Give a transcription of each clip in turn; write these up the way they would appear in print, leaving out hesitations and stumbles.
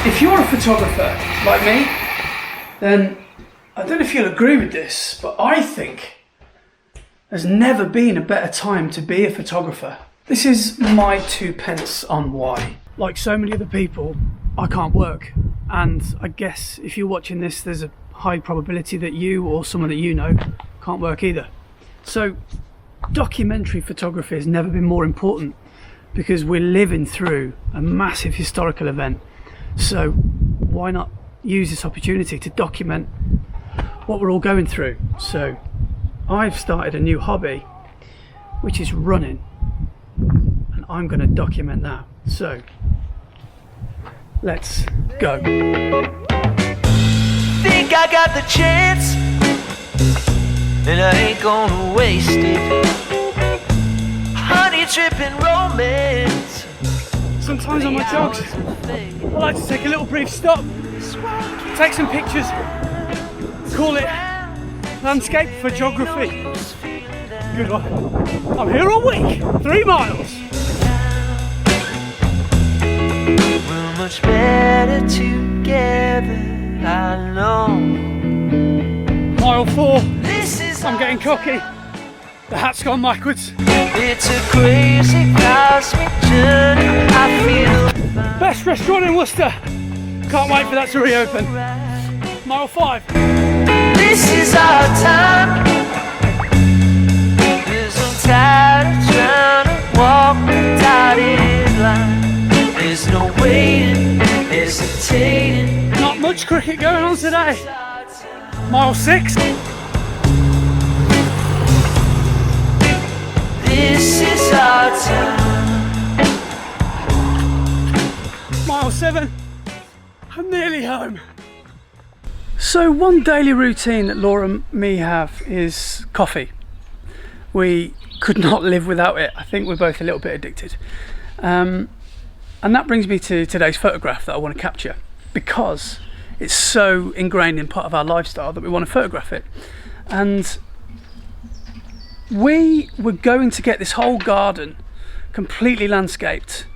If you're a photographer like me, then I don't know if you'll agree with this, but I think there's never been a better time to be a photographer. This is my 2 pence on why. Like so many other people, I can't work. And I guess if you're watching this, there's a high probability that you or someone that you know can't work either. So documentary photography has never been more important because we're living through a massive historical event. So why not use this opportunity to document what we're all going through? So I've started a new hobby, which is running, and I'm going to document that. So let's go. Think I got the chance, and I ain't gonna waste it. Honey dripping romance. Sometimes on my jogs, I like to take a little brief stop, take some pictures, call it landscape photography. Good one. I'm here all week, 3 miles. We're much better together, I know. Mile 4, I'm getting cocky. The hat's gone backwards. It's a crazy cosmic journey, I feel. Best restaurant in Worcester. Can't wait for that to reopen. Mile 5. This is our time. There's no tired of trying to walk the dotted line. There's no waiting, hesitating. Not much cricket going on today. Mile 6. This is our time. Mile 7. I'm nearly home. So one daily routine that Laura and me have is coffee. We could not live without it. I think we're both a little bit addicted. And that brings me to today's photograph that I want to capture, because it's so ingrained in part of our lifestyle that we want to photograph it. And we were going to get this whole garden completely landscaped,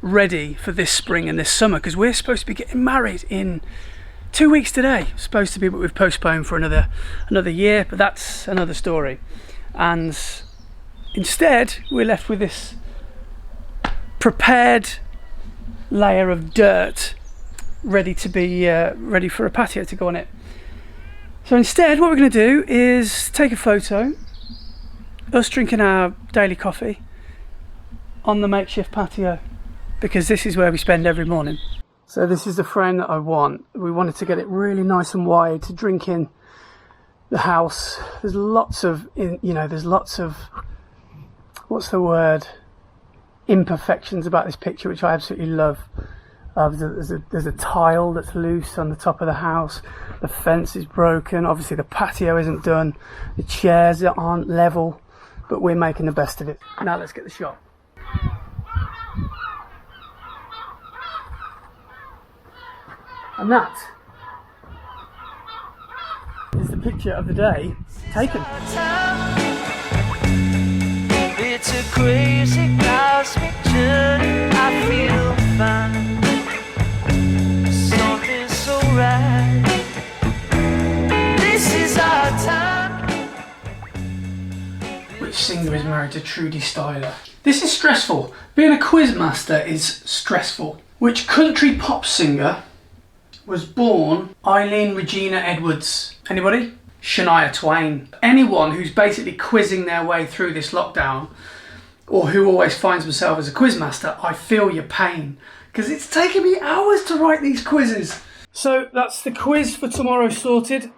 ready for this spring and this summer, because we're supposed to be getting married in 2 weeks today. Supposed to be, but we've postponed for another year, but that's another story. And instead we're left with this prepared layer of dirt ready to be ready for a patio to go on it. So instead what we're going to do is take a photo, us drinking our daily coffee on the makeshift patio, because this is where we spend every morning. So this is the frame that I want. We wanted to get it really nice and wide to drink in the house. There's lots of, there's lots of, what's the word, imperfections about this picture, which I absolutely love. There's a tile that's loose on the top of the house. The fence is broken. Obviously the patio isn't done. The chairs aren't level, but we're making the best of it. Now let's get the shot. And that is the picture of the day taken. It's a crazy cosmic journey, I feel fine. Something's so right. This is our time. Which singer is married to Trudy Styler? This is stressful. Being a quizmaster is stressful. Which country pop singer was born Eileen Regina Edwards? Anybody? Shania Twain. Anyone who's basically quizzing their way through this lockdown, or who always finds themselves as a quizmaster, I feel your pain, because it's taken me hours to write these quizzes. So that's the quiz for tomorrow sorted.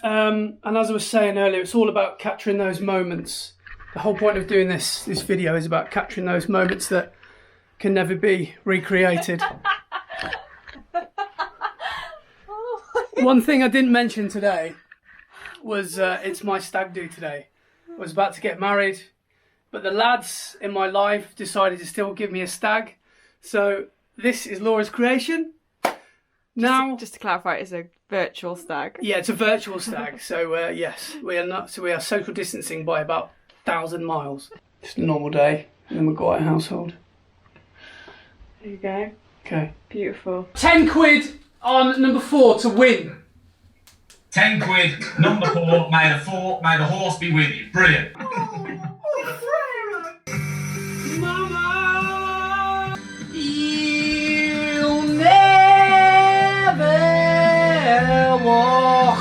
And as I was saying earlier, it's all about capturing those moments. The whole point of doing this video is about capturing those moments that can never be recreated. One thing I didn't mention today was it's my stag do today. I was about to get married, but the lads in my life decided to still give me a stag. So this is Laura's creation. Now, just to clarify, it's a virtual stag. Yeah, it's a virtual stag. So yes, we are social distancing by about 1,000 miles. Just a normal day in the Maguire household. There you go. Okay. Beautiful. 10 quid on number 4 to win. 10 quid, number 4, may the horse be with you. Brilliant. Mama, you'll never walk.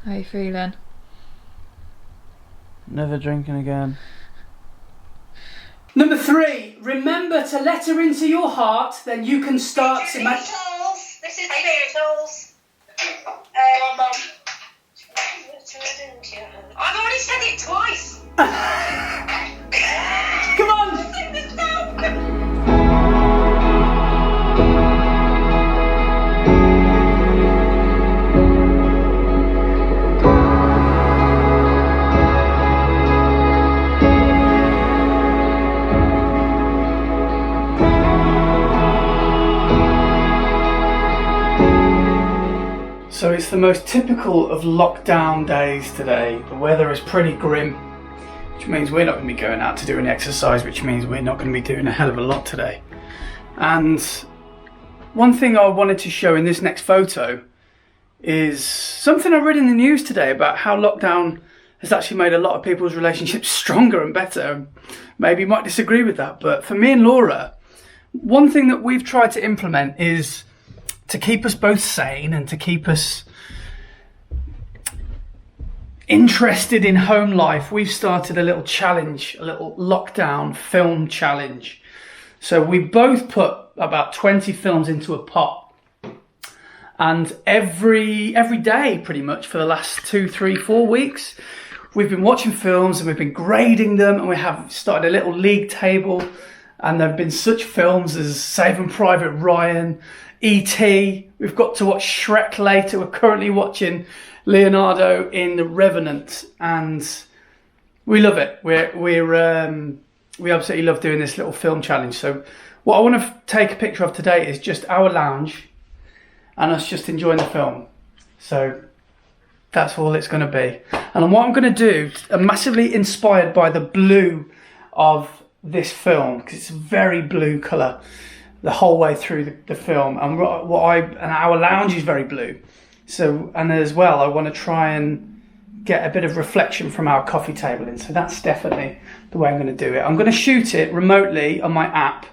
How are you feeling? Never drinking again. Number 3, remember to let her into your heart, then you can start to make... This is Beatles. I've already said it twice. Come on! So it's the most typical of lockdown days today. The weather is pretty grim, which means we're not going to be going out to do any exercise, which means we're not going to be doing a hell of a lot today. And one thing I wanted to show in this next photo is something I read in the news today about how lockdown has actually made a lot of people's relationships stronger and better. Maybe you might disagree with that, but for me and Laura, one thing that we've tried to implement is to keep us both sane and to keep us interested in home life. We've started a little challenge, a little lockdown film challenge. So we both put about 20 films into a pot, and every day pretty much for the last 2, 3, 4 weeks we've been watching films and we've been grading them, and we have started a little league table, and there have been such films as Saving Private Ryan, E.T. We've got to watch Shrek later. We're currently watching Leonardo in The Revenant, and we love it. We absolutely love doing this little film challenge. So what I want to take a picture of today is just our lounge and us just enjoying the film. So that's all it's going to be. And what I'm going to do, I'm massively inspired by the blue of this film, because it's a very blue colour the whole way through the film, and our lounge is very blue. So, and as well, I want to try and get a bit of reflection from our coffee table in. So that's definitely the way I'm going to do it. I'm going to shoot it remotely on my app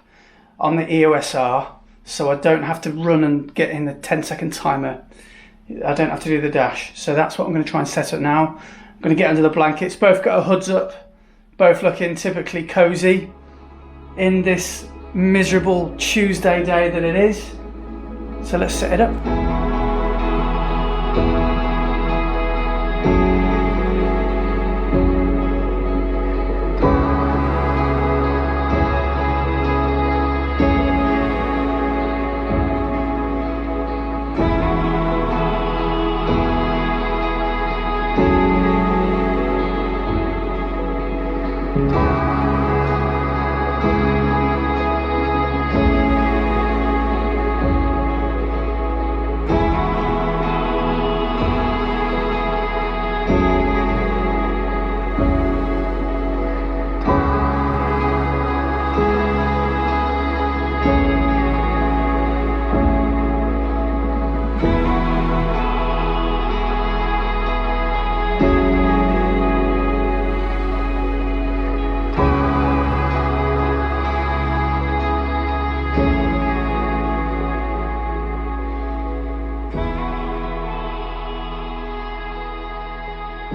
on the EOS R, so I don't have to run and get in the 10-second timer. I don't have to do the dash. So that's what I'm going to try and set up now. I'm going to get under the blankets. Both got our hoods up, both looking typically cozy in this miserable Tuesday day that it is. So let's set it up.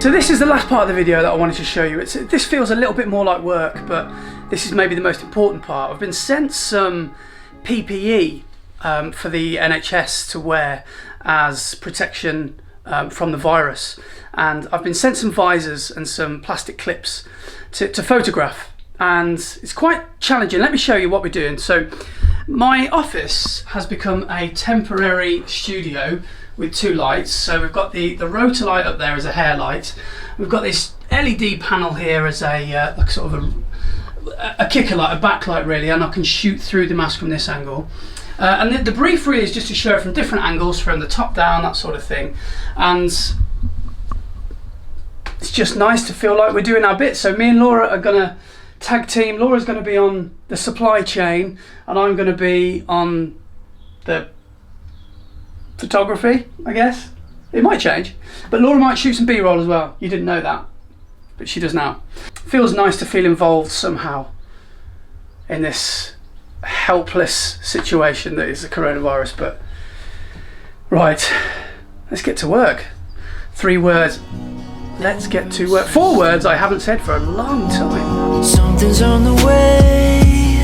So this is the last part of the video that I wanted to show you. This feels a little bit more like work, but this is maybe the most important part. I've been sent some PPE for the NHS to wear as protection from the virus, and I've been sent some visors and some plastic clips to photograph, and it's quite challenging. Let me show you what we're doing. So my office has become a temporary studio with 2 lights. So we've got the rotor light up there as a hair light. We've got this LED panel here as a like sort of a kicker light, a backlight really, and I can shoot through the mask from this angle. And the brief really is just to show it from different angles, from the top down, that sort of thing. And it's just nice to feel like we're doing our bit. So me and Laura are gonna tag team. Laura's gonna be on the supply chain and I'm gonna be on the photography, I guess. It might change, but Laura might shoot some B-roll as well. You didn't know that, but she does now. Feels nice to feel involved somehow in this helpless situation that is the coronavirus. But right, let's get to work. 3 words. Let's get to work. 4 words I haven't said for a long time. Something's on the way.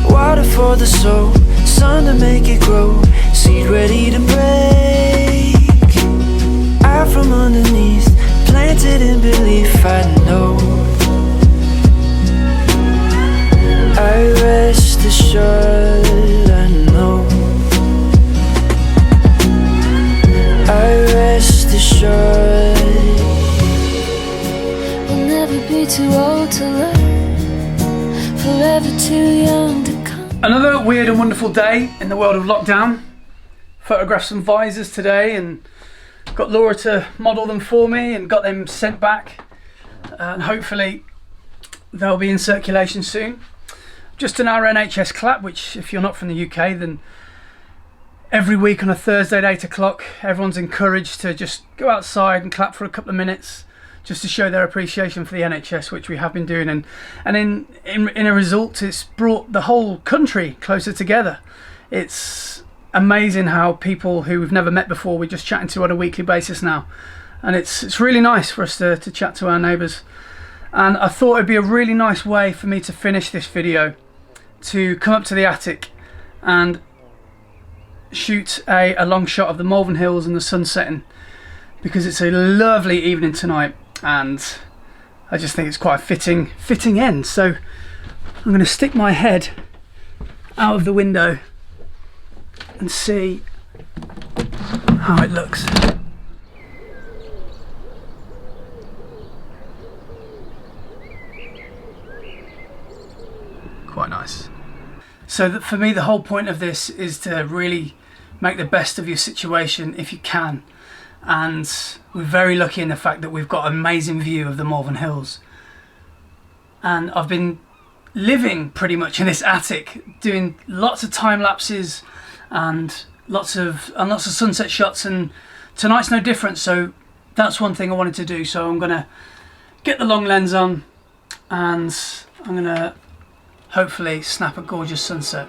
Water for the soul, sun to make it grow, seed ready to break. Out from underneath, planted in belief, I know. I rest assured, I know. I rest assured. We'll never be too old to learn, forever too young to come. Another weird and wonderful day in the world of lockdown. Photographed some visors today and got Laura to model them for me and got them sent back, and hopefully they'll be in circulation soon. Just an our NHS clap, which if you're not from the UK, then every week on a Thursday at 8 o'clock everyone's encouraged to just go outside and clap for a couple of minutes just to show their appreciation for the NHS, which we have been doing, and in a result it's brought the whole country closer together. It's amazing how people who we've never met before we're just chatting to on a weekly basis now, and it's really nice for us to chat to our neighbours. And I thought it'd be a really nice way for me to finish this video to come up to the attic and shoot a long shot of the Malvern Hills and the sun setting, because it's a lovely evening tonight and I just think it's quite a fitting end. So I'm going to stick my head out of the window and see how it looks. Quite nice. So for me, the whole point of this is to really make the best of your situation if you can, and we're very lucky in the fact that we've got an amazing view of the Malvern Hills, and I've been living pretty much in this attic doing lots of time lapses and lots of sunset shots, and tonight's no different. So that's one thing I wanted to do. So I'm gonna get the long lens on and I'm gonna hopefully snap a gorgeous sunset.